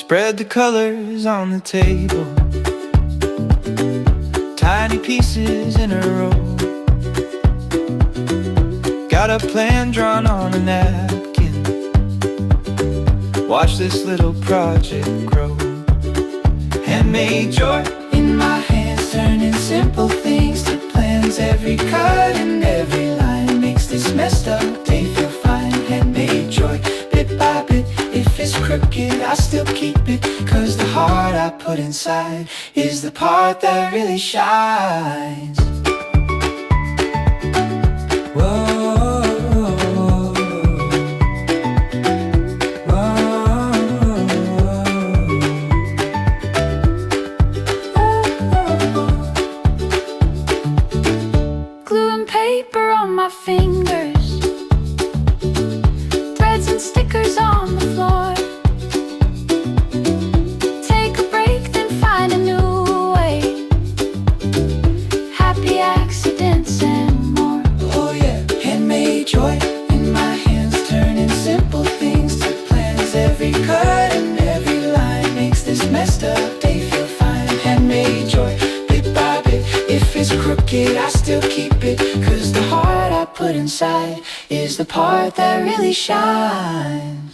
Spread the colors on the table, tiny pieces in a row. Got a plan drawn on a napkin. Watch this little project grow. Handmade joy in my hands, turning simple things to plans. Every cut and every line makes this messed up day feel fine. Handmade joy, bit by bit. If it's crooked, I still keep it, 'cause the heart I put inside is the part that really shines. Paper on my fingers, threads and stickers on the floor. Take a break, then find a new way. Happy accidents and more. Oh yeah, handmade joy in my hands, turning simple things to plans. Every cut and every line makes this messed up day feel fine. Handmade joy, bit by bit. If it's crooked, I still keep it, 'cause the heart I put inside is the part that really shines.